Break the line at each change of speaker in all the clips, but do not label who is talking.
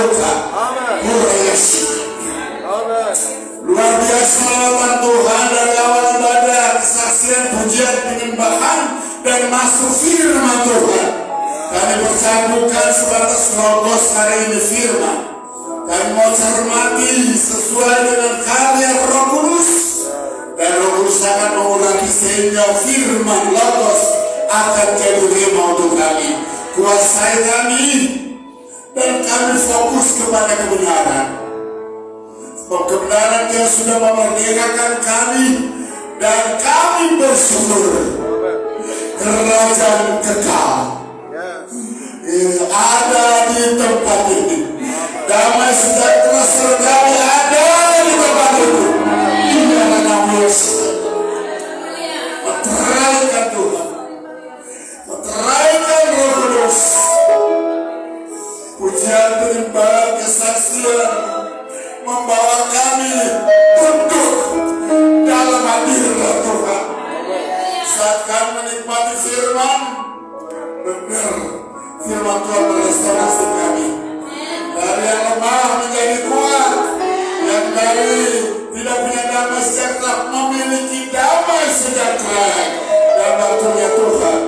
Maluka. Luar biasa lawatan Tuhan dari awal ibadah, kesaksian, pujian, penyembahan, dan masuk firman Tuhan. Kami bercampurkan sebatas logos hari ini firman. Kami mau cermati sesuai dengan karya Roh Kudus, dan Roh Kudus akan mengulangi sehingga firman logos akan jadi rema untuk kami. Kuasai kami dan kami fokus kepada kebenaran. Sebab kebenaran yang sudah memerdekakan kami, dan kami bersyukur kerajaan kekal ada di tempat ini. Damai sejahtera surgawi ada di tempat itu. Ini adalah nama Yesus. Meteraikan Tuhan, meteraikan Roh Kudus. Pujian, penyembahan, kesaksian membawa kami tunduk dalam hadirat Tuhan. Saat kami menikmati firman, benar firman Tuhan merestorasi kami. Dari yang lemah menjadi kuat, yang dari tidak punya damai sejahtera memiliki damai sejahtera. Dan waktunya Tuhan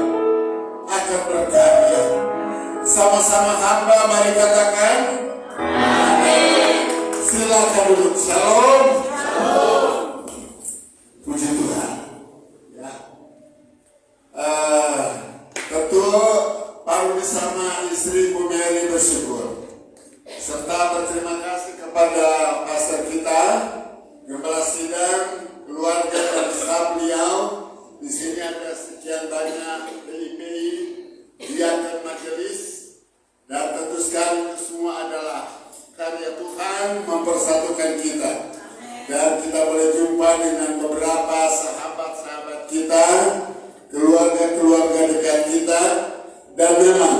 akan berkarya. Sama-sama hamba mari katakan amin. Silakan duduk. Shalom. Puji Tuhan. Ya. Tentu Pak bersama istri Bu Mary bersyukur, serta berterima kasih kepada pastor kita, gembala sidang, keluarga dan staf beliau. Di sini ada sekian banyak PIPI, biarkan majelis, dan tentu sekali itu semua adalah karya Tuhan mempersatukan kita. Dan kita boleh jumpa dengan beberapa sahabat-sahabat kita, keluarga-keluarga dekat kita, dan memang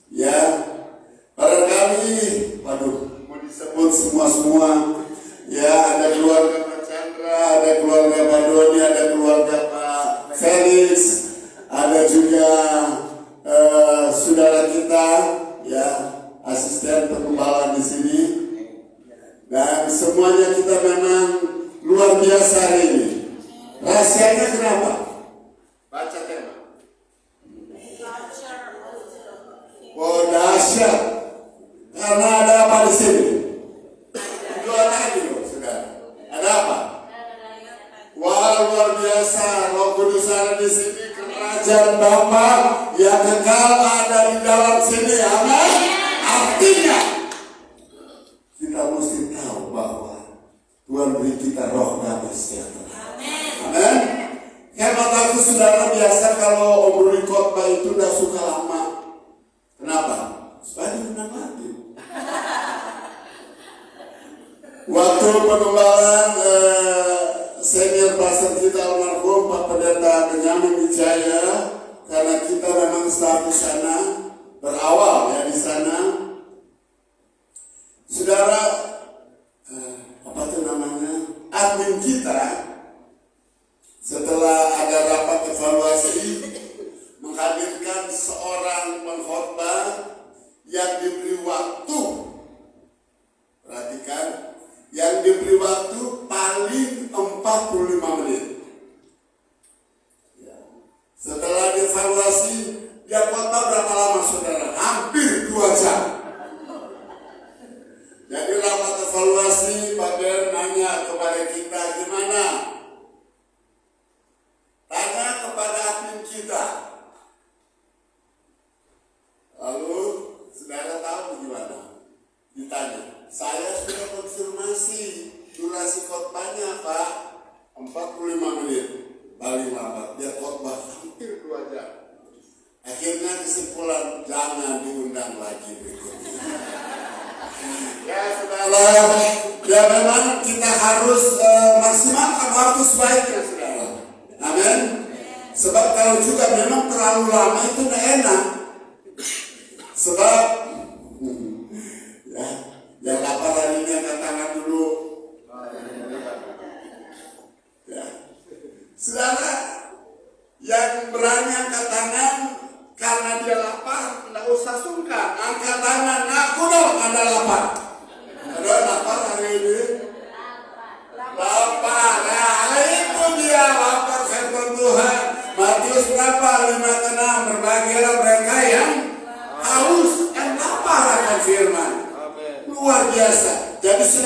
ya barangkali mau disebut semua ya, ada keluarga Pak Chandra, ada keluarga Pak Doni, ada keluarga Pak Felix, ada juga saudara kita ya, asisten pengembalaan di sini, dan semuanya kita memang luar biasa hari ini. Rahasianya kenapa? Baca tema. Oh dahsyat, karena ada apa di sini? Dua lagi loh, saudara. Ada apa? Wah luar biasa, Roh Kudus ada di sini, kerajaan Bapa yang kekal ada di dalam sini. Amin. Artinya kita mesti tahu bahwa Tuhan beri kita roh damai sejahtera. Amin. Hemat aku saudara, biasa kalau obrolin khotbah itu udah suka lama. Kenapa? Supaya diundang lagi. Waktu pengembalaan senior pastor kita almarhum Pak Pendeta Benyamin Wijaya, karena kita memang staf di sana, berawal ya di sana. Saudara, apa itu namanya? Admin kita setelah ada rapat evaluasi menghadirkan seorang pengkhotbah yang diberi waktu, perhatikan, yang diberi waktu paling 45 menit. Ya. Setelah dievaluasi, dia khotbah berapa lama saudara? Hampir 2 jam. Jadi rapat evaluasi, Pak Ben nanya kepada kita gimana? Tanya kepada admin kita. Lalu saudara tahu gimana? Ditanya. Saya sudah konfirmasi durasi khotbahnya Pak 45 menit paling lambat. Dia khotbah hampir 2 jam. Akhirnya kesimpulan jangan diundang lagi berikutnya. Ya saudara, ya memang kita harus maksimalkan waktu sebaiknya saudara. Amin. Sebab kalau juga memang terlalu lama itu tidak enak. Sebab ya, yang lapar hari ini angkat tangan dulu. Ya. Saudara, yang berani angkat tangan karena dia lapar, tidak usah sungkan. Angkat tangan, aku dong, Anda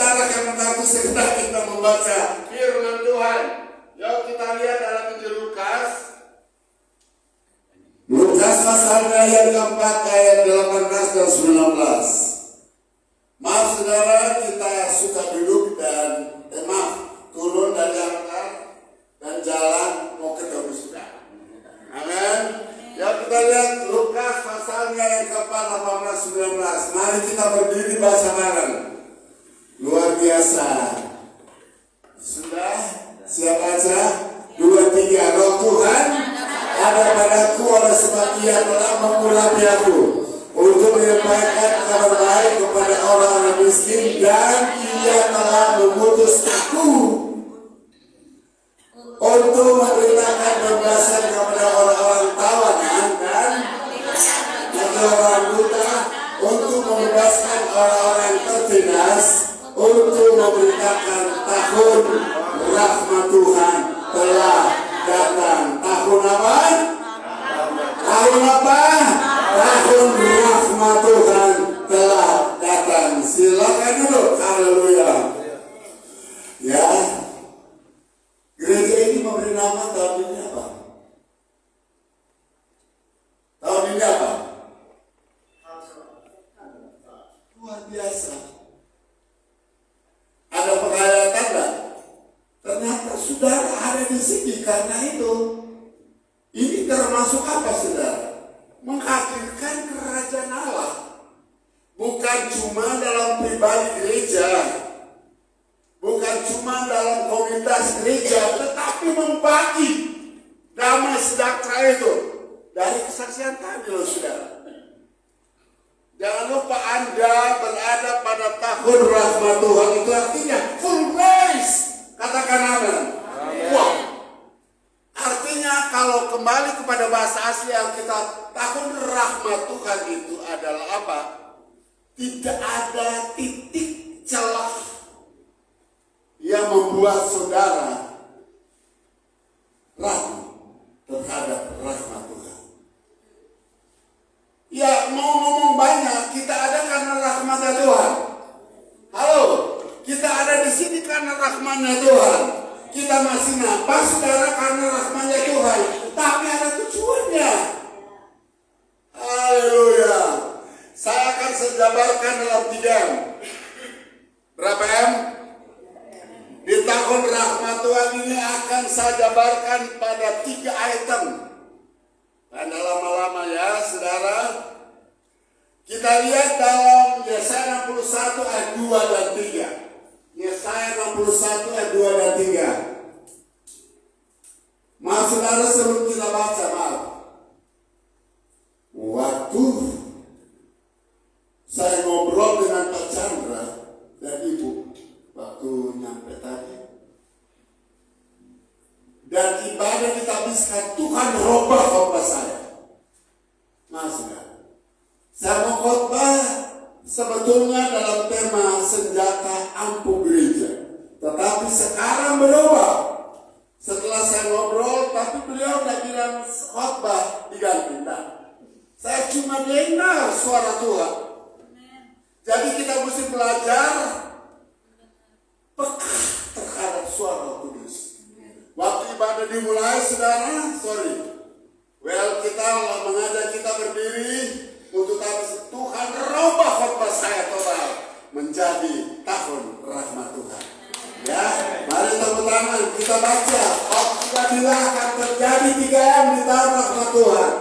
saudara akan membantu segera kita membaca firman Tuhan. Yuk kita lihat dalam Injil Lukas. Lukas pasalnya yang keempat ayat 18 dan 19. Maaf saudara, kita suka duduk dan turun dari angkat dan jalan mau ketemu saudara. Amin. Ya kita lihat Lukas pasalnya yang keempat 18-19. Mari kita berdiri baca bareng. Luar biasa. Sudah siap baca? 2, 3. Roh Tuhan ada padaku oleh sebab Ia telah mengurapi aku untuk menyampaikan kabar baik kepada orang-orang miskin, dan Ia telah memutus aku untuk memberitakan pembebasan kepada orang-orang tawanan dan bagi orang buta, untuk membebaskan orang-orang tertindas, untuk memberitakan tahun rahmat Tuhan telah datang. Tahun apa? Tahun apa? Tahun rahmat Tuhan telah datang. Silakan duduk. Haleluya. Ya. Gereja ini memberi nama tahun ini apa? Tahun ini apa? Luar biasa. Ada penghayatan enggak? Ternyata saudara ada di sini karena itu. Ini termasuk apa saudara? Menghadirkan kerajaan Allah. Bukan cuma dalam pribadi gereja, bukan cuma dalam komunitas gereja, tetapi membagi damai sejahtera itu dari kesaksian tadi loh saudara. Jangan lupa Anda berada pada tahun rahmat Tuhan, itu artinya full grace. Katakan amin. Wow. Artinya kalau kembali kepada bahasa asli Alkitab, tahun rahmat Tuhan itu adalah apa? Tidak ada titik celah yang membuat saudara ragu terhadap rahmat Tuhan. Ya mau ngomong banyak, kita ada karena rahmatnya Tuhan. Halo, kita ada di sini karena rahmatnya Tuhan. Kita masih napas saudara karena rahmatnya Tuhan. Tapi ada tujuannya. Haleluya. Saya akan sejabarkan dalam 3 M. Berapa M? Di tahun rahmat Tuhan ini akan saya jabarkan pada 3 item. Anda lama-lama ya saudara. Kita lihat dalam Yesaya 61 ayat 2 dan 3. Yesaya 61 ayat 2 dan 3. Maaf saudara, sebelum kita baca, maaf. Waktu saya ngobrol dengan Pak Chandra dan Ibu waktu nyampe tadi, dan ibadah kita habiskan, Tuhan rubah khotbah saya. Maksudnya, saya mau khotbah sebetulnya dalam tema senjata ampuh gereja, tetapi sekarang berubah. Setelah saya ngobrol, tapi beliau udah bilang khotbah diganti. Nah, saya cuma dengar suara Tuhan. Jadi kita mesti belajar peka terhadap suara Kudus. Waktu ibadah dimulai, saudara, kita mengajak kita berdiri untuk Tuhan rubah khotbah saya total menjadi tahun rahmat Tuhan. Ya, mari tepuk tangan, kita baca. Khotbah bila akan terjadi 3 M di tahun rahmat Tuhan.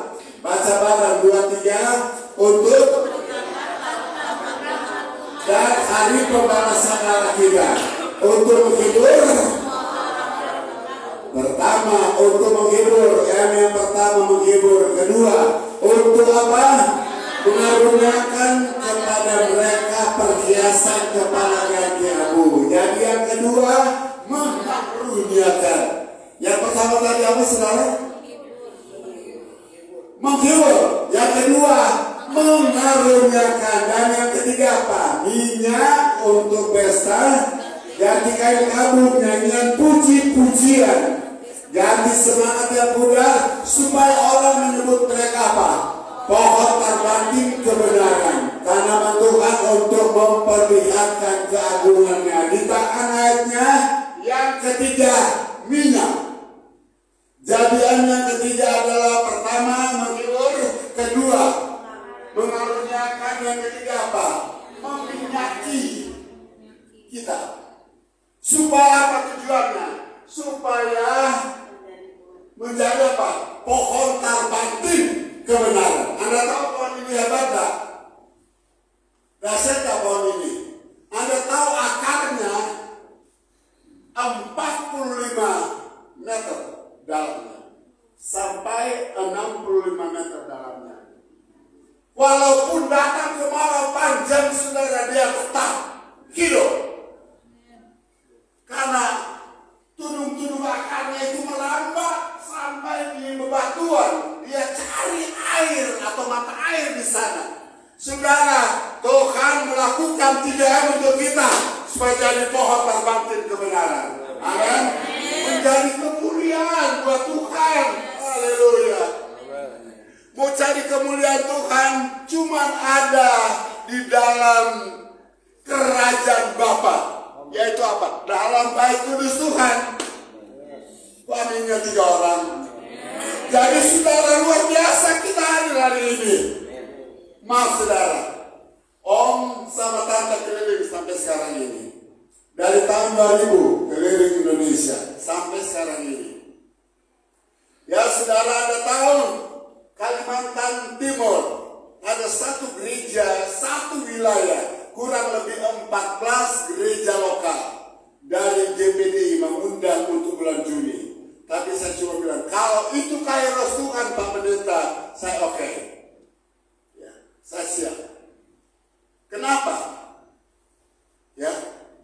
Baca bareng 2, 3 untuk dan hari pembalasan darah kita untuk menghibur. Pertama untuk menghibur, yang pertama menghibur. Kedua untuk apa? Mengaruniakan kepada mereka perhiasan kepala ganti abu. Jadi yang kedua mengaruniakan. Yang pertama tadi apa saudara? Menghibur. Yang kedua mengaruniakan. Dan yang ketiga apa? Minyak untuk pesta, ganti kayu kabut, nyanyian puji-pujian, ganti semangat yang muda, supaya orang menyebut mereka apa? Pohon terbanting kebenaran. Tanaman Tuhan untuk memperlihatkan keagungannya. Ditakan ayatnya yang ketiga, minyak. Jadian yang ketiga adalah pertama menghibur, kedua mengaruniakan, yang ketiga apa? Meminyaki kita. Supaya apa tujuannya? Supaya menjadi apa? Pohon terbanting kebenaran. Anda tahu pohon ini hebat tak? Dahsyat tak pohon ini? Anda tahu akarnya 45 meter dalamnya sampai 65 meter dalamnya. Walaupun datang kemarau panjang, saudara, dia tetap hidup. Karena tudung-tudung akarnya itu merambat sampai di bebatuan. Dia cari air atau mata air di sana. Saudara, Tuhan melakukan 3M untuk kita supaya jadi pohon terbanting kebenaran. Amin. Menjadi kemuliaan buat Tuhan. Haleluya. Mau cari kemuliaan Tuhan cuma ada di dalam kerajaan Bapa, yaitu apa? Dalam Bait Kudus Tuhan. Aminnya 3 orang. Jadi saudara, luar biasa kita hadir hari ini. Maaf saudara, Om sama Tante keliling sampai sekarang ini. Dari tahun 2000 keliling Indonesia sampai sekarang ini. Ya saudara, Anda tahu Kalimantan Timur ada satu gereja, satu wilayah, kurang lebih 14 gereja lokal dari GPDI mengundang untuk bulan Juni. Tapi saya cuma bilang, kalau itu kairos Tuhan Pak Pendeta, saya oke. Ya, saya siap. Kenapa? Ya,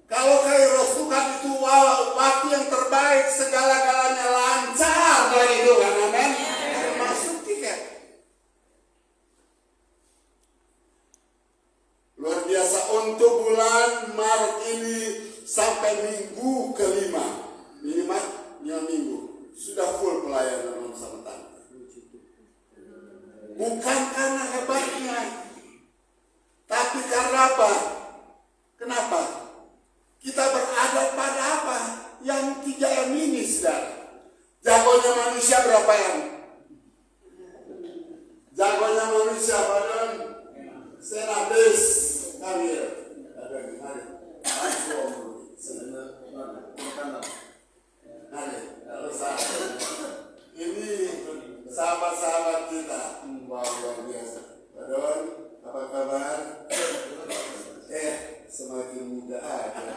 kalau kairos Tuhan itu waktu yang terbaik, segala-galanya lancar dari Tuhan, amin. Termasuk tiket. Luar biasa, untuk bulan Maret ini sampai minggu kelima, minimal minggu, sudah full pelayanan Om sama Tante. Bukan karena hebatnya, tapi karena apa? Kenapa? Kita berada pada apa? Yang 3M ini, saudara. Jagonya manusia berapa yang? Jagonya manusia badan senabes kami. Ini sahabat-sahabat kita. Wah, luar biasa. Badon, apa kabar? Semakin muda aja.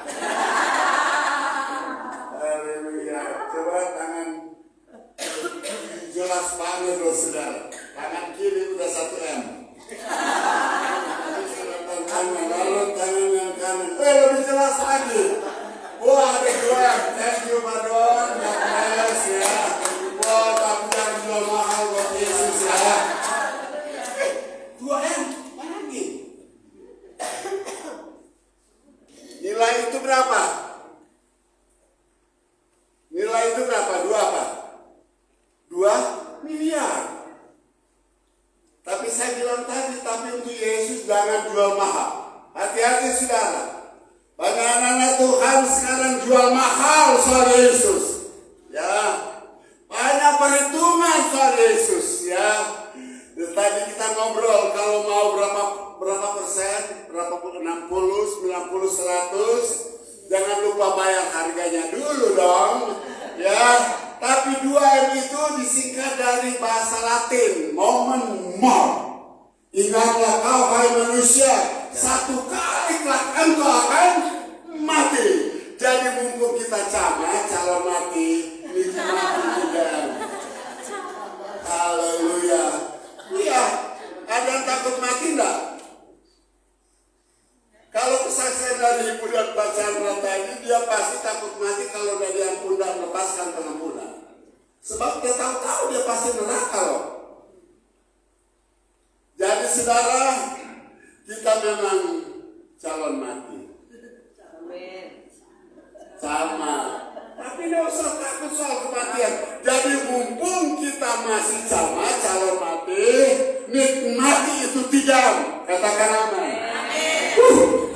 Haleluya. Coba tangan jelas banget loh saudara. Tangan kiri udah 1M. Tangan lalu tangan yang kanan. Lebih jelas lagi. Wah, ada 2M. Thank you Badon. Yes ya. Wah, tapi jangan jual mahal buat Yesus ya. 2M. Lagi. Nilai itu berapa? Nilai itu berapa? 2 apa? 2 miliar. Tapi saya bilang tadi, tapi untuk Yesus jangan jual mahal. Hati-hati saudara. Banyak anak-anak Tuhan sekarang jual mahal soal Yesus. Ya. Banyak perhitungan soal Yesus. Ya. Tadi kita ngobrol, kalau mau berapa persen, berapa 60, 90, 100, jangan lupa bayar harganya dulu dong. Ya. Tapi 2M itu disingkat dari bahasa Latin, momen mor. Ingatlah kau hai manusia, satu kali kelak engkau akan mati. Jadi mumpung kita calon mati, nikmati juga. Haleluya. Iya, ada yang takut mati enggak? Kalau kesaksian dari Ibu dan Pak Chandra tadi, dia pasti takut mati kalau udah diampun dan lepaskan pengampunan. Sebab dia tahu dia pasti neraka loh. Jadi saudara, kita memang calon mati. Sama. Tapi tidak usah takut soal kematian. Jadi mumpung kita masih sama calon mati, nikmati itu 3M. Katakan amin.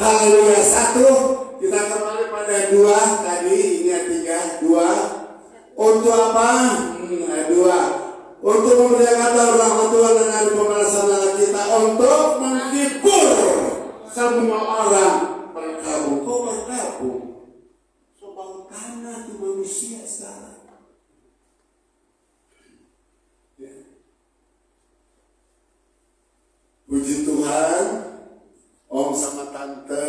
Haleluya. 1, kita kembali pada 2 tadi, ingat 3, 2. Untuk apa? 2. Untuk memuliakan rahmat Tuhan dan hari pembalasan kita, untuk menghibur semua orang berkabung. Kau berkabung. Sobat tanah itu manusia sekarang. Ya. Puji Tuhan, om sama tante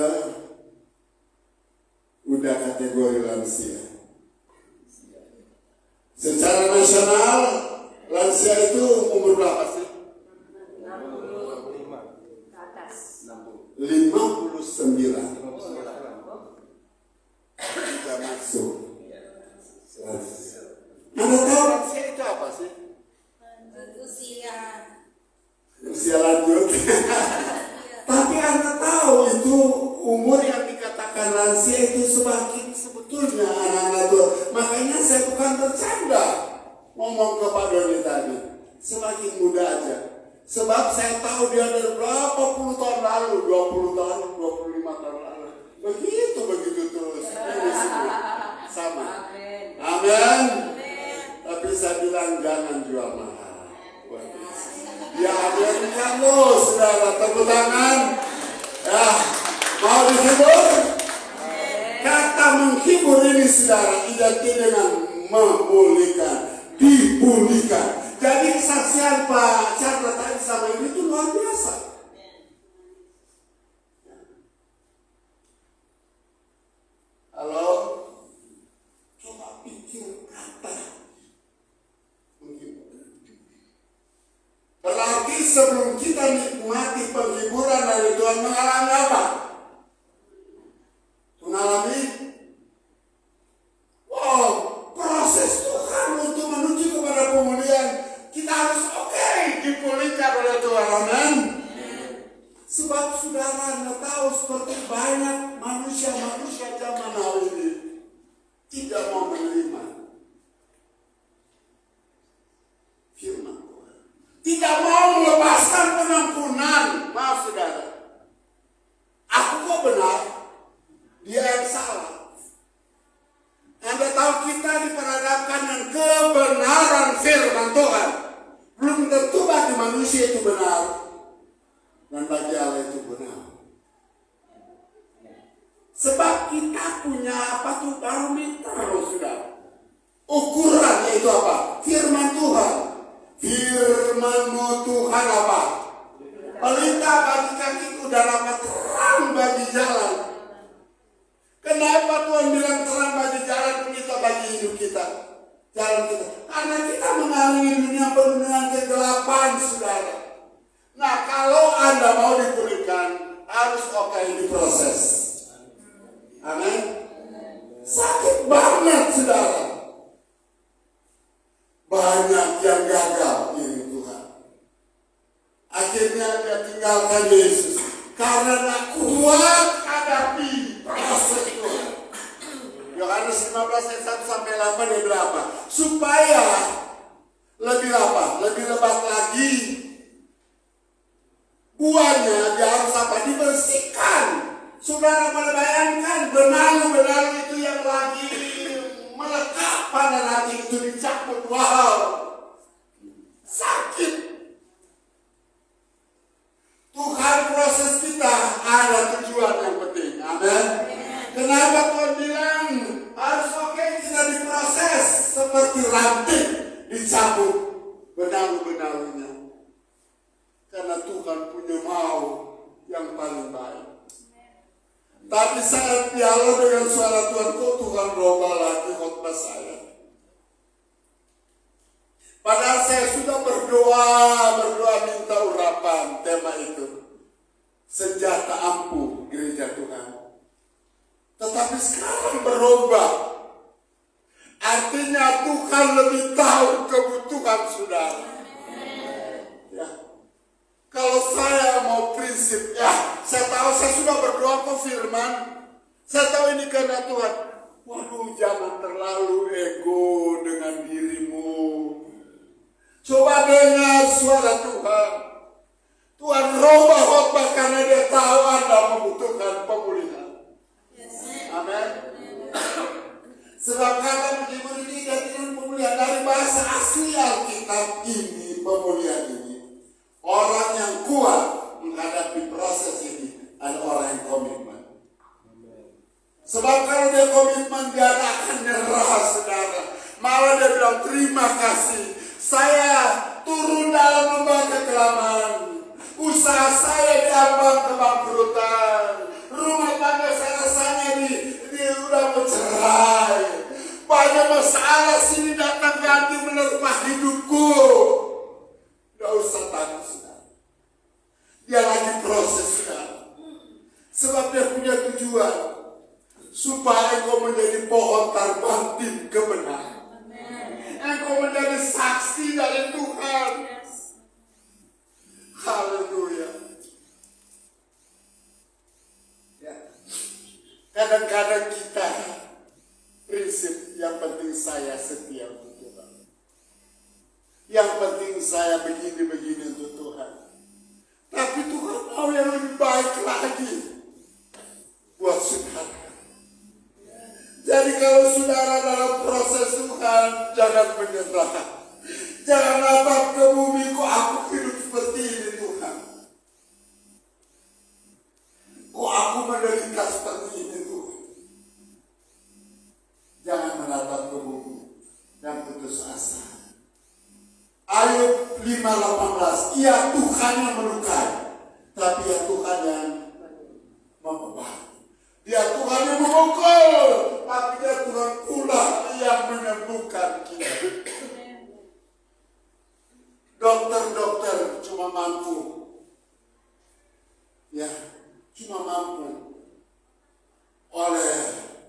udah kategori lansia. Secara nasional, lansia itu umur berapa sih? 59. Kita masuk. Anda tahu lansia itu apa sih? Usia lanjut. Tapi Anda tahu itu umur yang dikatakan lansia itu semakin sebetulnya anak-anak itu. Makanya saya bukan bercanda ngomong ke Pak Doni tadi. Semakin muda aja. Sebab saya tahu dia dari berapa puluh tahun lalu, 20 tahun, 25 tahun lalu. Begitu terus. Sama. Amin. Tapi saya bilang jangan jual mahal. Ya Amerika lo, saudara, tepuk tangan. Ya, mau dihibur? Kata menghibur ini, saudara, identik dengan memulihkan, dipulihkan. Jadi kesaksian Pak Chandra tadi sama ini itu luar biasa. Halo, coba pikir kata menghibur. Berarti sebelum kita nikmati penghiburan dari Tuhan, mengalami apa? Mengalami proses Tuhan untuk menuju kepada pemulihan. Kita harus dipulihkan oleh Tuhan. Amin. Sebab saudara Anda tahu seperti banyak manusia zaman now ini tidak mau menerima firman Tuhan. Tidak mau melepaskan pengampunan. Maaf saudara. Aku kok benar? Dia yang salah. Anda tahu kita diperhadapkan dengan kebenaran firman Tuhan. Belum tentu bagi manusia itu benar. Dan bagi Allah itu benar. Sebab kita punya apa tuh barometer, sudah. Ukuran yaitu apa? Firman Tuhan. Firman-Mu Tuhan apa? Pelita bagi kakiku dan apa terang bagi jalan. Kenapa Tuhan bilang terang bagi jalan, pelita bagi hidup kita? Jalan kita. Karena kita mengalami dunia penuh dengan kegelapan, saudara. Nah, kalau Anda mau dipulihkan, harus diproses. Amin. Sakit banget, saudara. Banyak yang gagal ini Tuhan. Akhirnya dia tinggalkan Yesus karena tak kuat hadapi proses Tuhan. Yohanes 15 ayat 1 sampai 8 dia bilang apa? Supaya lebih apa? Lebih lebat lagi buahnya dia harus apa? Dibersihkan. Saudara boleh bayangkan benalu-benalu itu yang lagi melekat pada hati itu dicabut. Wow, sakit. Tuhan proses kita ada tujuan yang penting. Amin. Kenapa Tuhan bilang harus kita diproses seperti ranting dicabut benalu-benalunya. Karena Tuhan punya mau yang paling baik. Tapi saat dialog dengan suara Tuhan, kok Tuhan berubah lagi khotbah saya. Padahal saya sudah berdoa minta urapan tema itu. Senjata ampuh gereja Tuhan. Tetapi sekarang berubah. Artinya Tuhan lebih tahu kebutuhan saudara. Ya. Kalau saya mau prinsip, saya tahu saya sudah berdoa ke firman. Saya tahu ini karena Tuhan. Waduh, jangan terlalu ego dengan dirimu. Coba dengar suara Tuhan. Tuhan robah khotbah Sebab kata menghibur ini dengan pemulihan dari bahasa asli Alkitab ini, pemulihan ini. Orang yang kuat menghadapi proses ini adalah orang yang komitmen. Sebab kalau dia komitmen, dia akan nyerah, saudara. Malah dia bilang, terima kasih. Saya turun dalam lembah kekelaman. Usaha saya diambang kebangkrutan. Rumah tangga saya rasanya dia udah bercerai. Banyak masalah sini datang ganti menerpa hidupku. Gak usah takut, saudara. Dia lagi proses, saudara. Sebab dia punya tujuan. Supaya engkau menjadi pohon terbangkit kebenaran. Engkau menjadi saksi dari Tuhan. Haleluya. Ya. Kadang-kadang kita prinsip yang penting saya setia untuk Tuhan. Yang penting saya begini-begini untuk Tuhan. Tapi Tuhan mau yang lebih baik lagi buat saudara. Jadi kalau saudara dalam proses Tuhan, jangan menyerah. Jangan natap ke bumi, kok aku hidup seperti ini Tuhan. Kok aku menderita seperti ini Tuhan. Jangan menatap ke bumi dan putus asa. Ayub 5:18, ia Tuhan yang melukai, tapi ya Tuhan yang membeban. Dia Tuhan yang memukul, tapi dia Tuhan pula yang menyembuhkan kita. Dokter-dokter cuma mampu, ya, cuma mampu oleh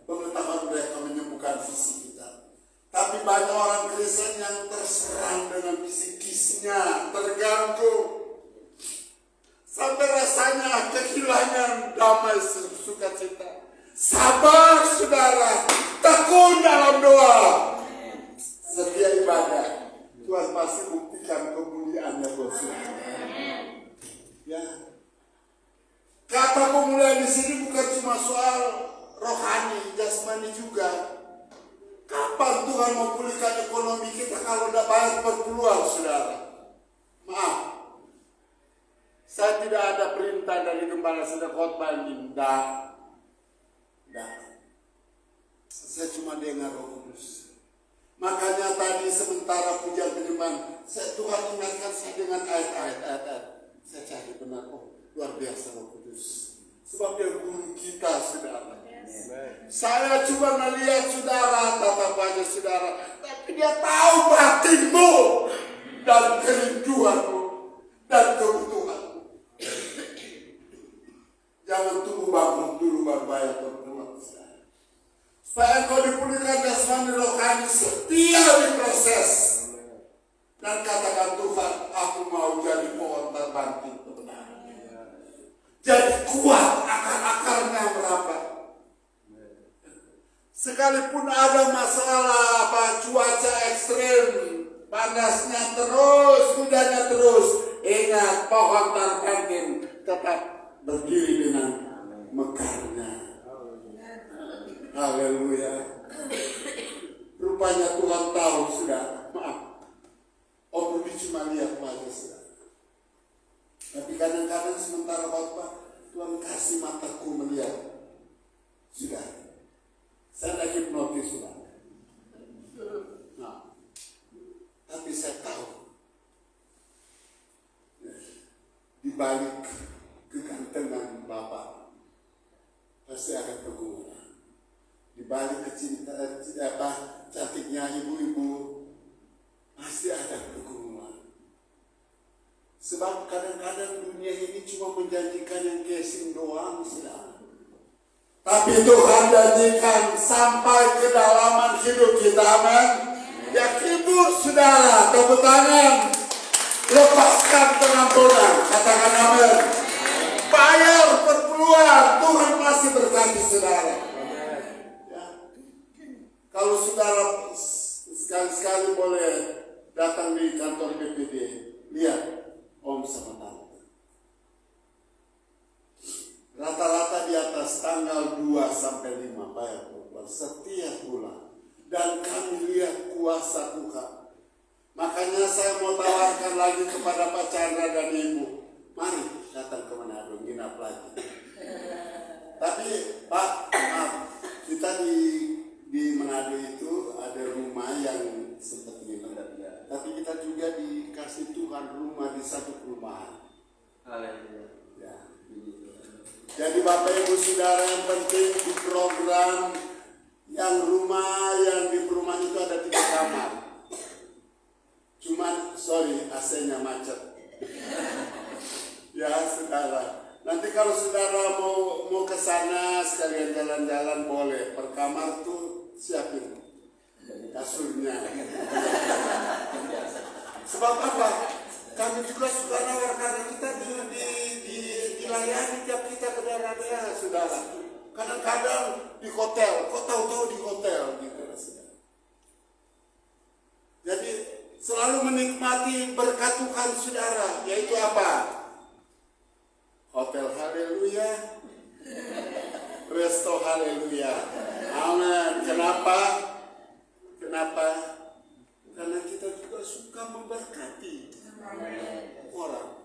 pengetahuan mereka menyembuhkan fisik kita. Tapi banyak orang Kristen yang terserang dengan psikisnya, terganggu. Sampai rasanya kehilangan damai sukacita. Sabar saudara, tekun dalam doa. Setia ibadah, Tuhan pasti buktikan kemuliaannya buat saudara. Ya. Kata pemulihan di sini bukan cuma soal rohani, jasmani juga. Kapan Tuhan memulihkan ekonomi kita kalau tidak bayar perpuluhan, saudara? Maaf. Saya tidak ada perintah dari gembala sedang khotbah ini. Tidak. Saya cuma dengar Roh Kudus. Makanya tadi sementara pujian penyembahan, Tuhan ingatkan saya dengan ayat-ayat. Saya cari benar, luar biasa Roh Kudus. Sebab dia guru kita, saudara. Saya cuma melihat saudara, tatapannya saudara. Tapi dia tahu batinmu dan kerinduanmu dan kebutuhan. Jangan tunggu bangun dulu baru bayar perpuluhan. Supaya kau dipulihkan jasmani rohani, setia di proses. Dan katakan Tuhan, aku mau jadi pohon terbangkit kebenaran. Jadi kuat akar-akarnya merapat. Sekalipun ada masalah cuaca ekstrim, panasnya terus, hujannya terus, ingat pohon terbangkit tetap berdiri dengan mekarnya. Haleluya. Rupanya Tuhan tahu sudah. Maaf. Om Budi cuma lihat wajah sudah. Tapi kadang-kadang sementara khotbah Tuhan kasih mataku melihat. Sudah. Saya lagi hipnotis sudah. Nah. Tapi saya tahu di balik kegantengan Bapak pasti ada kegunaan. Di balik cantiknya ibu-ibu pasti ada kegunaan. Sebab kadang-kadang dunia ini cuma menjanjikan yang casing doang, saudara. Tapi Tuhan janjikan sampai kedalaman hidup kita, amin. Ya hibur saudara, tepuk tangan. Lepaskan pengampunan, katakan amin. Bayar perpuluhan, Tuhan pasti berkati saudara. Ya. Kalau saudara sekali-sekali boleh datang di kantor BPD, lihat Om sama Tante. Rata-rata di atas tanggal 2 sampai 5 bayar perpuluhan setiap bulan. dan kami lihat kuasa Tuhan. Makanya saya mau tawarkan lagi kepada Pak Chandra dan Ibu, mari datang ke Manado, nginap lagi. Tapi Pak, maaf, kita di Manado itu ada rumah yang seperti ini. Tapi kita juga dikasih Tuhan rumah di satu perumahan. Ya, jadi Bapak Ibu Saudara, yang penting di program yang rumah yang di perumahan itu ada 3 kamar. Cuman AC-nya macet. Ya saudara, nanti kalau saudara mau ke sana sekalian jalan-jalan boleh. Per kamar tuh siapin kasurnya. Sebab apa? Kami juga suka nawar karena kita dilayani tiap kita ke daerah-daerah, saudara. Kadang-kadang di hotel, kok tahu-tahu di hotel gitu, saudara. Jadi selalu menikmati berkat Tuhan, saudara, yaitu apa? Hotel haleluya, resto haleluya. Amin. Kenapa? Karena kita juga suka memberkati orang.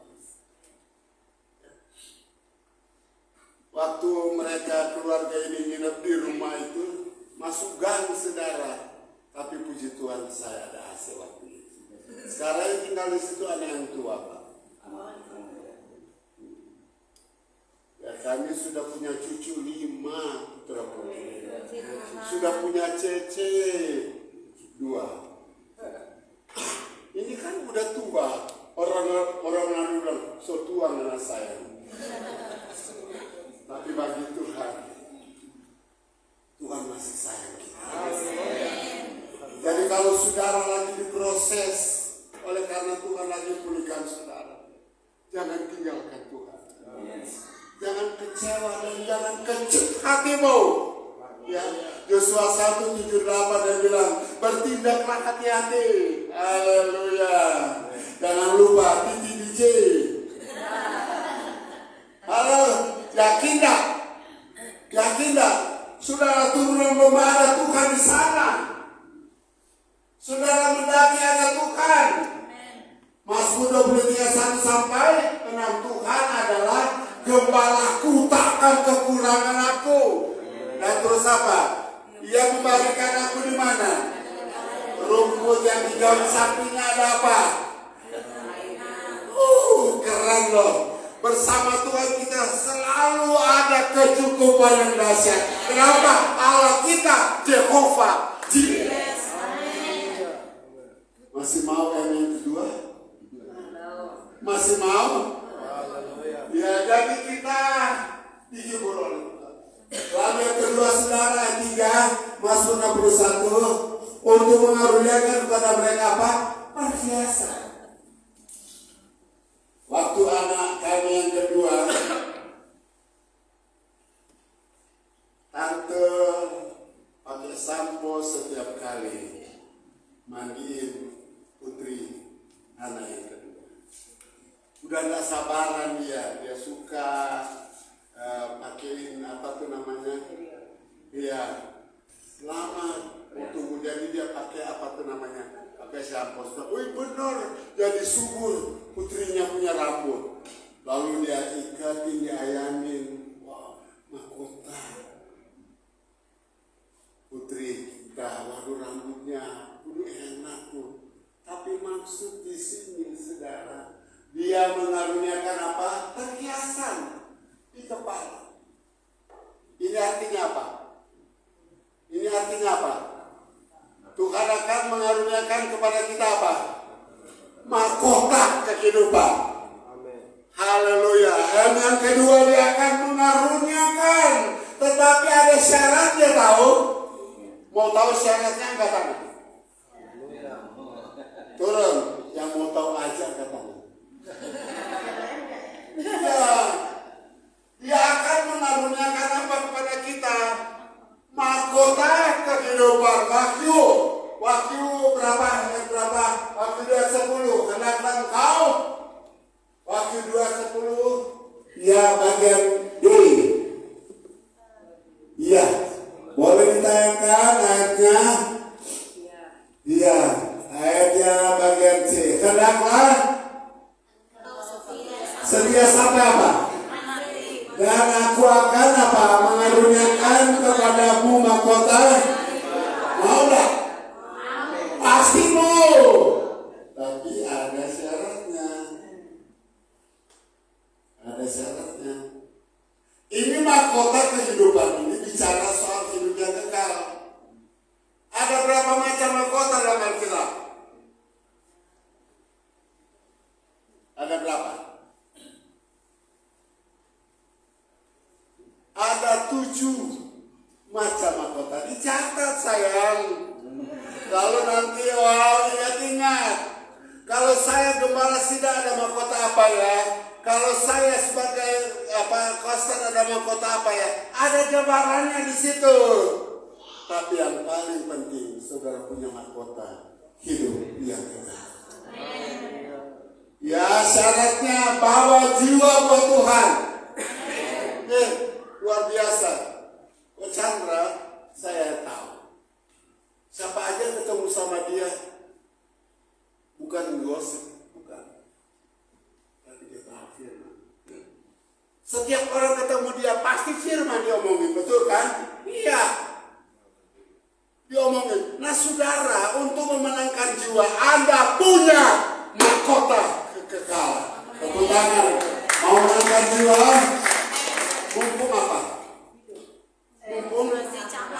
Waktu mereka keluarga ini nginep di rumah itu, masuk gang, saudara. Tapi puji Tuhan saya ada AC waktu itu. Sekarang yang tinggal di situ ada yang tua, Pak. Ya, kami sudah punya cucu 5 putra putri. Sudah punya cece 2. Ini kan udah tua. Orang bilang, so tua anak saya. Tapi bagi Tuhan, Tuhan masih sayang kita. Jadi kalau saudara lagi diproses, oleh karena Tuhan lagi pulihkan saudara, jangan tinggalkan Tuhan. Jangan kecewa dan jangan kecut hatimu. Ya, Yosua 1:7-8 dia bilang, bertindaklah hati-hati. Haleluya. Jangan lupa Titi DJ. Halo, yakin tak? Saudara turun membawa Tuhan di sana. Saudara mendaki ada Tuhan. Mazmur 23:1-6, Tuhan adalah gembalaku, takkan kekurangan aku. Dan terus apa? Ia membagikan aku di mana? Rumput yang di daun sampingnya ada apa? Keren loh. Bersama Tuhan kita selalu ada kecukupan yang dahsyat. Kenapa? Allah kita Jehovah Jireh. Masih mau yang kedua? Masih mau? Ya, jadi kita dihibur oleh Tuhan. Lalu yang kedua, saudara, yang 3, Mazmur 61, untuk mengaruniakan kepada mereka apa? Perhiasan. Waktu anak kami yang kedua, tante pakai sampo setiap kali mandiin putri anak yang kedua. Udah gak sabaran dia suka pakein apa tuh namanya? Iya, lama tunggu jadi dia pakai apa tuh namanya? Pakai sampo. Wih bener, jadi subur putrinya punya rambut. Lalu dia ikatin, diayamin. Wah, mahkota putri kita, waduh rambutnya udah enak tuh. Tapi maksud di sini, saudara, dia mengaruniakan apa? Perhiasan di kepala. Ini artinya apa? Tuhan akan mengaruniakan kepada kita apa? Mahkota kehidupan. Haleluya. Yang kedua, dia akan mengaruniakan. Tetapi ada syaratnya, tahu? Mau tahu syaratnya enggak tahu? Turun, yang mau tahu aja katanya. Ya, dia akan mengaruniakan apa kepada kita? Mahkota kehidupan. Wahyu berapa? Wahyu 2:10. Kenapa engkau? Wahyu 2:10. Ya, bagian D. Ya, boleh ditayangkan ayatnya. hendaklah setia sampai apa? Dan aku akan apa? Mengaruniakan kepadamu mahkota. Mau enggak? Pasti mau. Tapi ada syaratnya. Ada syaratnya. Ini mahkota kehidupan ini bicara soal hidup yang kekal. Ada berapa macam mahkota dalam Alkitab? Ada berapa? Ada 7 macam mahkota. Dicatat sayang. Kalau nanti ingat. Kalau saya gembala sidang ada mahkota apa ya? Kalau saya sebagai koster ada mahkota apa ya? Ada jabarannya di situ. Tapi yang paling penting, saudara punya mahkota hidup yang kekal. Ya, syaratnya bawa jiwa buat Tuhan. Luar biasa. Ko Chandra, saya tahu. Siapa aja ketemu sama dia, bukan gosip, bukan. Tapi dia tahu firman. Setiap orang ketemu dia pasti firman dia omongin, betul kan? Iya. Diomongin. Nah saudara, untuk memenangkan jiwa, Anda punya mahkota kekekalan. Tepuk tangan. Mau menangkan jiwa? Mumpung apa? Mumpung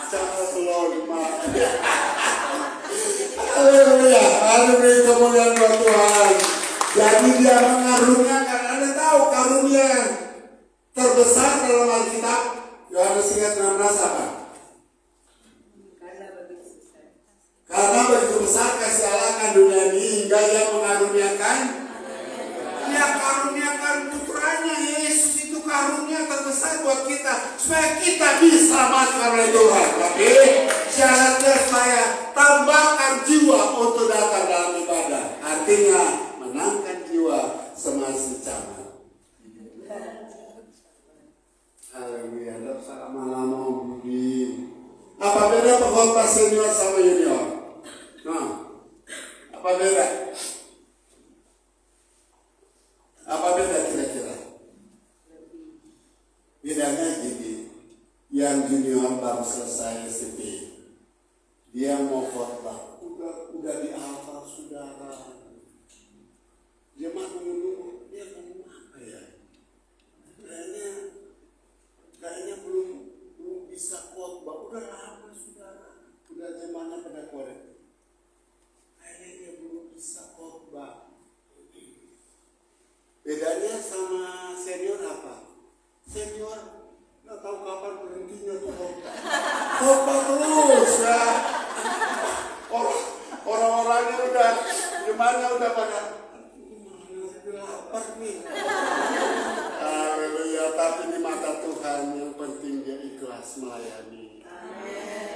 calon. Haleluya. Haleluya, kemuliaan buat Tuhan. Jadi dia mengaruniakan. Anda tahu karunia terbesar dalam Alkitab? Yohanes 3:16 apa? Karena begitu besar kasih Allah akan dunia ini hingga Ia mengaruniakan, Ia karuniakan putranya Yesus. Itu karunia terbesar buat kita supaya kita diselamatkan oleh Tuhan. Tapi syaratnya supaya tambahkan jiwa untuk datang dalam ibadah. Artinya menangkan jiwa semasa zaman. Haleluya. Lama-lama budi. Apa beda pengkhotbah senior sama junior? Nah, apa beda? Apa beda kira-kira? Bedanya gini, yang junior baru selesai SMP, dia mau khotbah, udah dihafal saudara. Dia mah nunggu, dia ngomong apa ya? Kayaknya belum bisa khotbah, udah lama saudara, udah zamannya pada korek. Kayaknya dia belum bisa khotbah. Bedanya sama senior apa? Senior nggak tahu kapan berhentinya tuh khotbah. Khotbah terus ya. Orang-orangnya udah gimana udah pada lapar nih. Haleluya. Tapi di mata Tuhan yang penting dia ikhlas melayani.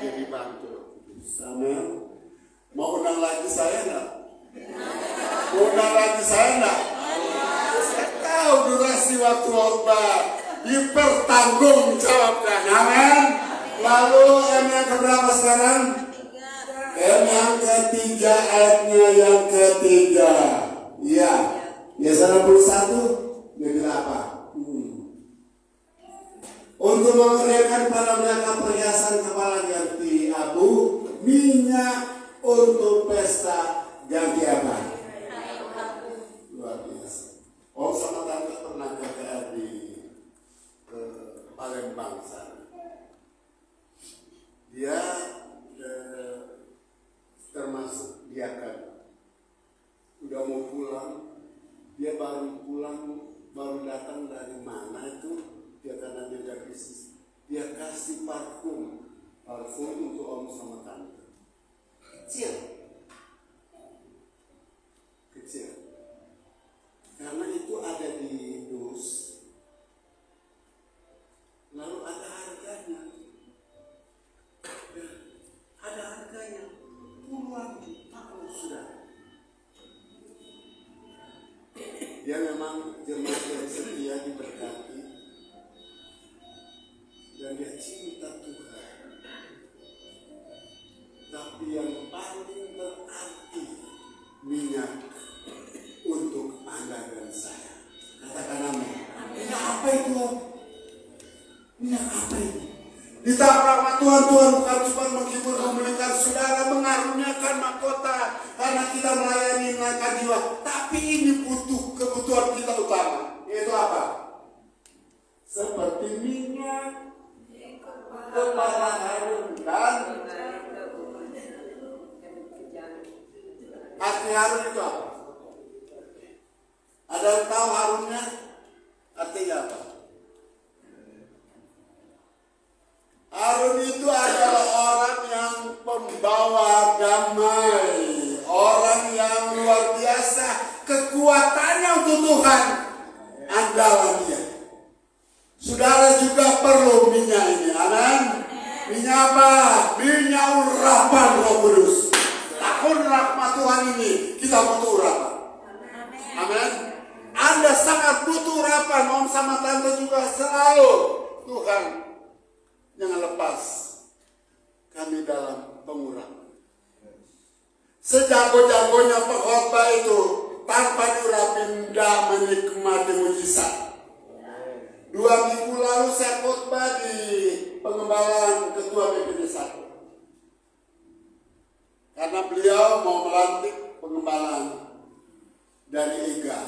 Dia dibantu. Amin. Mau undang lagi saya enggak? Mau undang lagi saya enggak? Saya tahu durasi waktu khotbah dipertanggungjawabkan. Amin. Lalu M yang keberapa sekarang? M yang ketiga, ayatnya yang ketiga. Iya. Yesaya 61 dia bilang apa? Untuk mengenakan pada mereka perhiasan kepala ganti abu, minyak untuk pesta ganti apa? Luar biasa. Om sama tante pernah KKR di Palembang sana. Dia termasuk diakan. Udah mau pulang, dia baru pulang, baru datang dari mana itu? Dia karena beda bisnis, dia kasih parfum untuk om sama tante. Kecil, karena itu ada di dus, lalu ada harganya, puluhan tahun sudah. Dia memang jemaat yang setia diberkati. Dan dia cinta Tuhan. Tapi yang paling berarti minyak Tuhan bukan cuma menghibur memulihkan saudara, mengaruniakan mahkota karena kita melayani mengangkat jiwa, tapi ini butuh kebutuhan kita utama, yaitu apa? Seperti minyak kepala Harun dan arti Harun itu apa? Ada yang tahu Harunnya? Artinya apa? Harun itu adalah orang yang pembawa damai, orang yang luar biasa, kekuatannya untuk Tuhan, andalan dia. Saudara juga perlu minyak ini, amin. Minyak apa? Minyak urapan Roh Kudus. Tahun rahmat Tuhan ini kita butuh urapan. Amin. Anda sangat butuh urapan, om sama tante juga selalu. Tuhan, jangan lepas kami dalam pengurapan. Sejago-jagonya pengkhotbah itu tanpa diurapin tidak menikmati mujizat. 2 minggu lalu saya khotbah di pengembalaan ketua BPD 1. Karena beliau mau melantik pengembalaan dari EGA.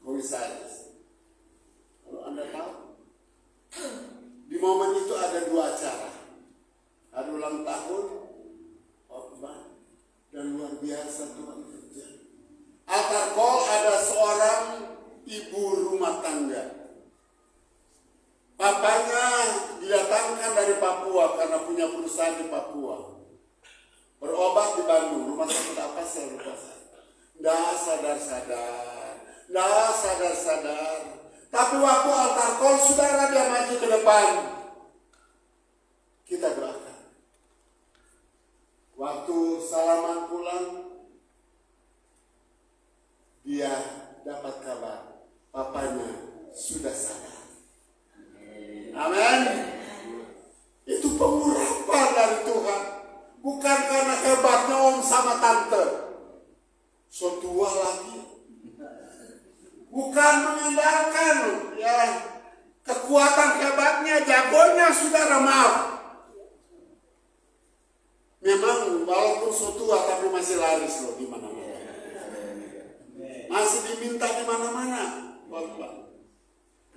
Komisaris. Kalau Anda tahu, di momen itu ada 2 acara. Ada ulang tahun, khotbah, dan luar biasa Tuhan kerja. Altar call ada seorang ibu rumah tangga. Papanya didatangkan dari Papua karena punya perusahaan di Papua. Berobat di Bandung, rumah sakit apa saya lupa saya. Nggak sadar. Tapi waktu altar call, saudara dia maju ke depan. Kita doakan. Waktu salaman pulang, dia dapat kabar. Papanya sudah sadar. Amin. Itu pengurapan dari Tuhan. Bukan karena hebatnya om sama tante. So tua lagi. Bukan mengandalkan ya kekuatan hebatnya, jagonya saudara, maaf. Memang walaupun so tua tapi masih laris loh di mana-mana. Masih diminta di mana-mana.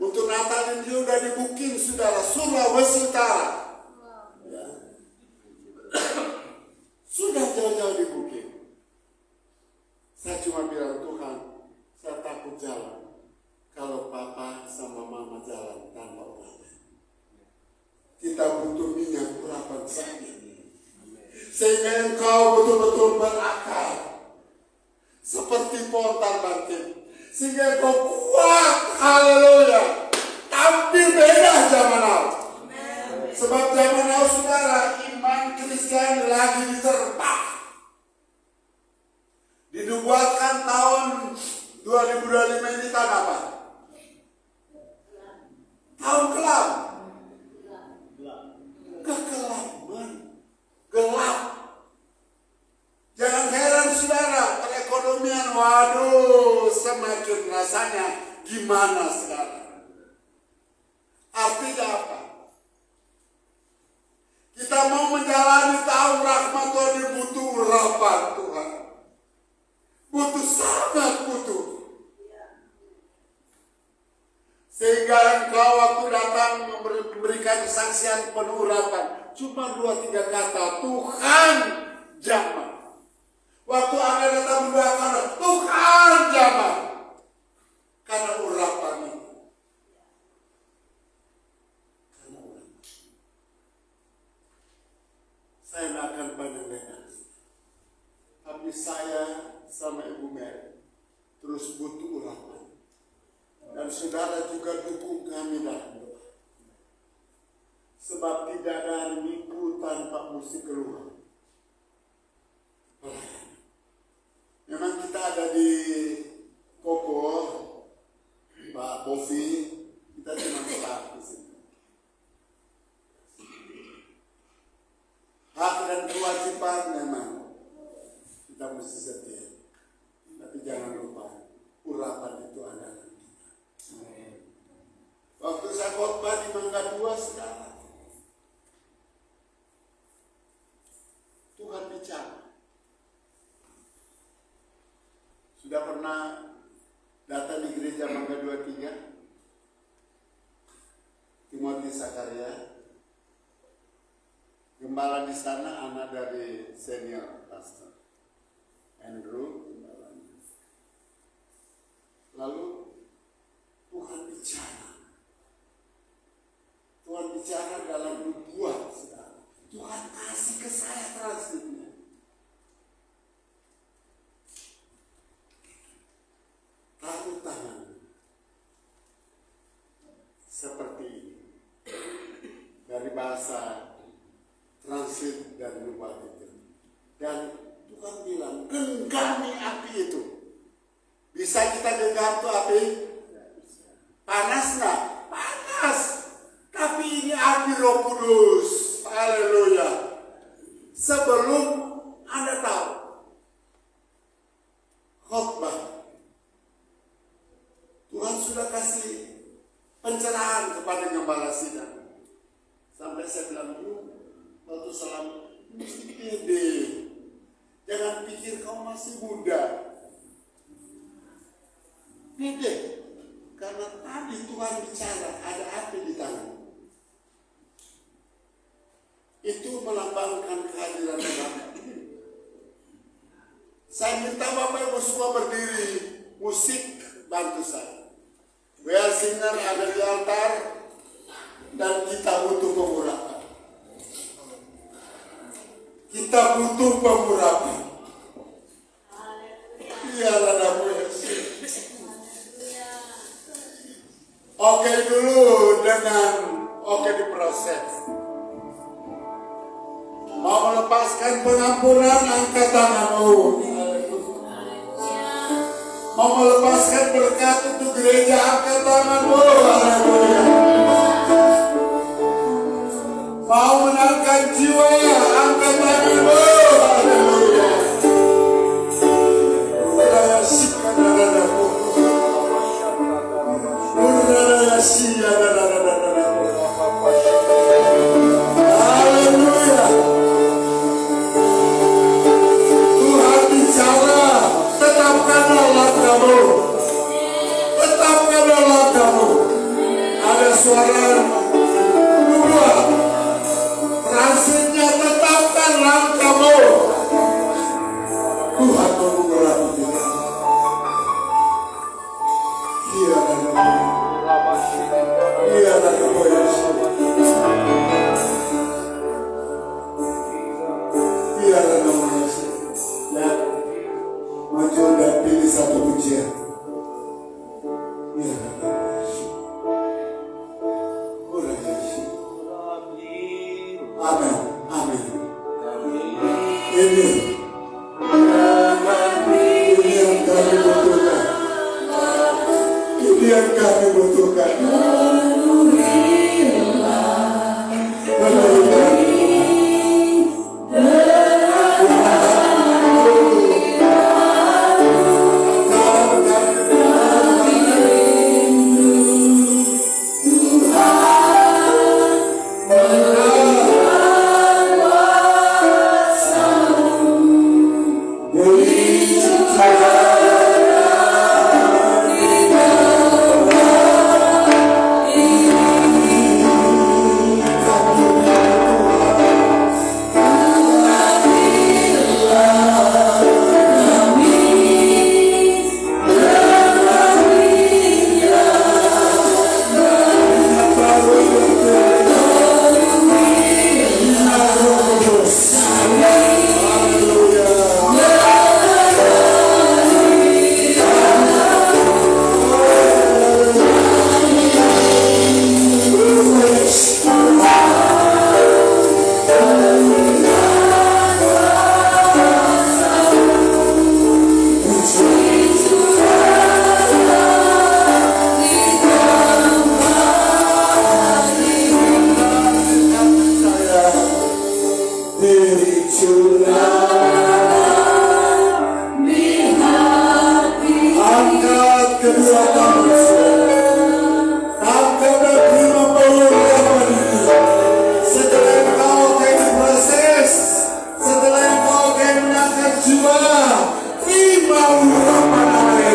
Untuk Natal ini sudah di-booking saudara, Sulawesi Utara. Ya. Sudah jauh-jauh di-booking. Saya cuma bilang, Tuhan, saya takut jalan kalau papa sama mama jalan tanpa urapan. Kita butuh minyak urapan saja. Sehingga engkau betul-betul berakal. Seperti pohon tarbatin. Sehingga engkau kuat. Haleluya. Tampil beda zaman now. Sebab zaman now saudara, iman Kristen lagi diterpa. Dinubuatkan tahun 2025 ini tahun apa? Tahun kelam. Kekelaman. Gelap. Jangan heran saudara, perekonomian waduh semakin rasanya gimana sekarang. Artinya apa? Kita mau menjalani tahun rahmat Tuhan, butuh urapan Tuhan. Butuh, sangat butuh. Sehingga engkau waktu datang memberikan kesaksian penuh urapan, cuma 2-3 kata, Tuhan jamah. Waktu Anda datang mendoakan, Tuhan jamah. Karena urapan itu. Karena urapan. Saya tidak akan pandang lebar. Tapi saya sama Ibu Mary terus butuh urapan. Dan saudara juga dukung kami dalam doa. Sebab tidak ada hari Minggu tanpa musik keluar. Memang kita ada di Koko, Pak Bovi, kita cuma start di sini. Hak dan kewajiban memang kita mesti setia. Tapi jangan lupa, urapan itu adalah kita. Waktu saya khotbah di Mangga 2 sekarang, pernah datang di gereja Mangga 23? Timothy Sakaria, gembala di sana anak dari senior pastor Andrew, gembalanya. Lalu Tuhan bicara dalam nubuat, saudara. Tuhan kasih ke saya transitnya. Taruh tangan seperti ini. Dari bahasa transit dari nubuat itu. Dan Tuhan bilang, genggami api itu. Bisa kita genggam tuh api? Panas nggak? Panas. Tapi ini api Roh Kudus. Haleluya. Sebelum Anda tahu khotbah, Tuhan sudah kasih pencerahan kepada gembala sidang. Sampai saya bilang, waktu salam mesti pede. Jangan pikir kau masih muda. Pede. Karena tadi Tuhan bicara ada api di tangan. Itu melambangkan kehadiran Tuhan. Saya minta Bapak Ibu semua berdiri, musik bantu saya. Well singer ada di altar dan kita butuh pengurapan. Kita butuh pengurapan. Biarlah nama Yesus. Oke dulu dengan oke diproses. Mau melepaskan pengampunan, angkat tanganmu. Mau melepaskan berkat untuk gereja, angkat tanganmu. Haleluya. Mau menangkan jiwa, angkat tanganmu. Haleluya. Udaya sikan daradamu. Udaya siya daradamu. Haleluya. Tuhan bicara, tetapkanlah langkahmu. Tetapkanlah langkahmu. Ada suara dua. Transitnya tetapkan langkahmu. Tuhan memberkati kita. Iya dan Yesus. Iya dan Yesus. Ya, maju dan pilih satu pujian. Iya dan Yesus. Udah Yesus. Amin. Amin. Ini yang kami butuhkan. Ini yang kami butuhkan. Setelah engkau menangkan jiwa, terima urapan Allah.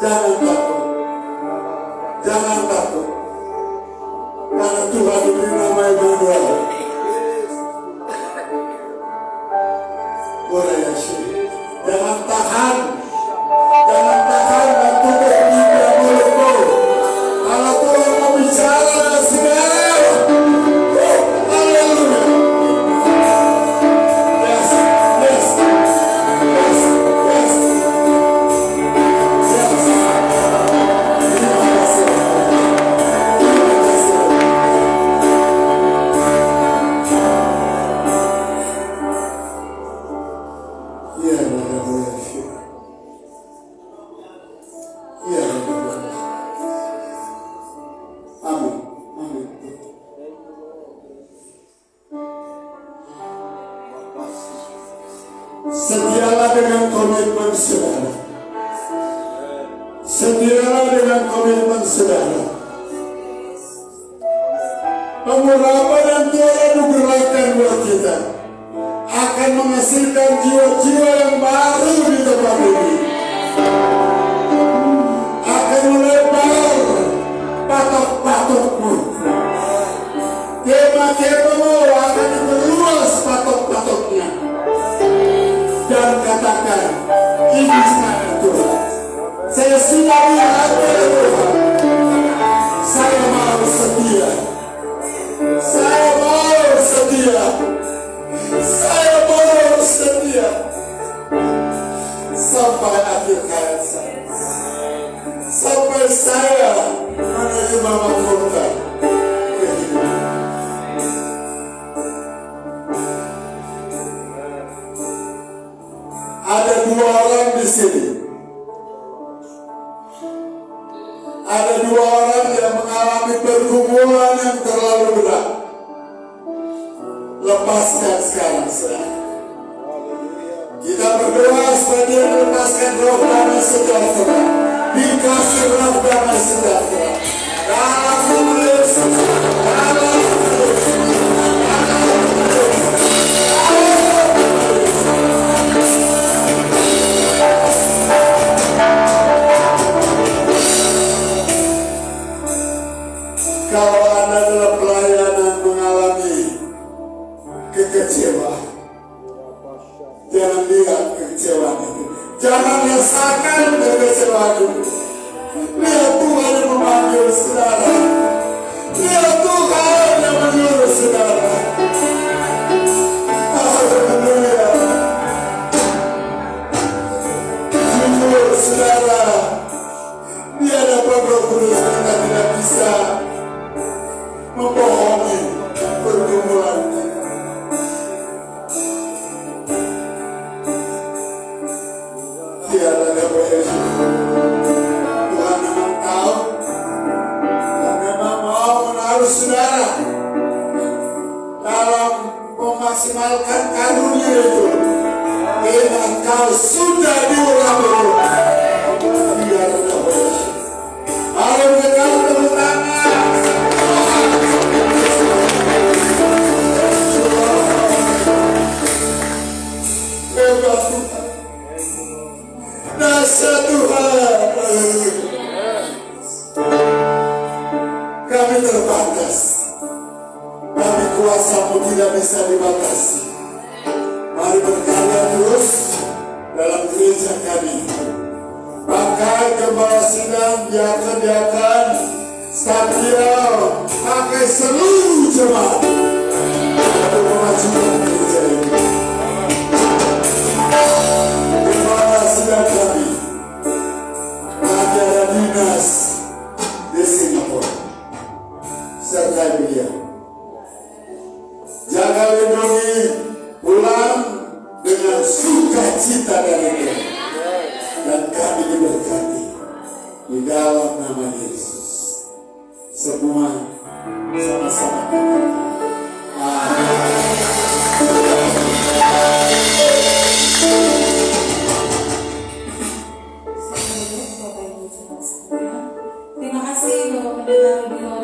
Jangan takut. Jangan takut. Karena Tuhan diberi nama Immanuel. Jangan tahan. Jangan tahan dan tutup hidupnya mulutmu. Kalau Tuhan mau bicara, saudara. Haleluya. Yes, yes, yes, yes, yes. Terima kasih. Terima kasih. Ya, ya, amin, amin. Setialah dengan komitmen saudara. Setialah dengan komitmen saudara. Pengurapan yang Tuhan anugerahkan buat kita akan menghasilkan jiwa-jiwa yang baru di tempat ini. Akan melebar patok-patokmu. Kemah-kemahmu akan diperluas patok-patoknya. Dan katakan, ini saya Tuhan. Saya sudah lihat ya Tuhan. Saya mau setia. Saya mau setia. Saya mau setia. Sampai akhir hayat saya. Sampai saya menerima mahkota kehidupan. Ada dua orang di sini. Ada dua orang yang mengalami pergumulan yang terlalu berat. Lepaskan sekarang, saudara. Kita berdoa supaya dia melepaskan roh damai sejahtera. Dikasih roh damai sejahtera. Dalam nama Yesus. Dalam nama Yesus. Kalau Anda dalam pelayanan mengalami kekecewaan, jangan lihat kekecewaan itu. Jangan rasakan kekecewaan itu. Lihat Tuhan yang memanggil saudara. Lihat Tuhan yang menyuruh saudara. Haleluya. Jujur saudara, di hadapan Roh Kudus kita tidak bisa membohongi pergumulan kita. Tiada dapat Yesus. Tuhan memang tahu. Tuhan memang mau menaruh saudara dalam memaksimalkan karunia itu. Iman kau sudah diulang-ulang. Tiada dapat Yesus. Mari berikan tepuk tangan. Hebat Tuhan. Dasar Tuhan. Kami terbatas, tapi kuasa-Mu tidak bisa dibatasi. Mari berkarya terus dalam gereja kami. Pakai gembala sidang, diakan-diakan, staf diau, pakai seluruh jemaat untuk memajukan gereja ini. Gembala sidang kami lagi ada dinas di Singapura. Sertai beliau. Jaga lindungi, pulang dengan sukacita dari Dia. Dan kami diberkati di dalam nama Yesus. Semua sama-sama katakan amin.
Terima kasih Bapak Pendeta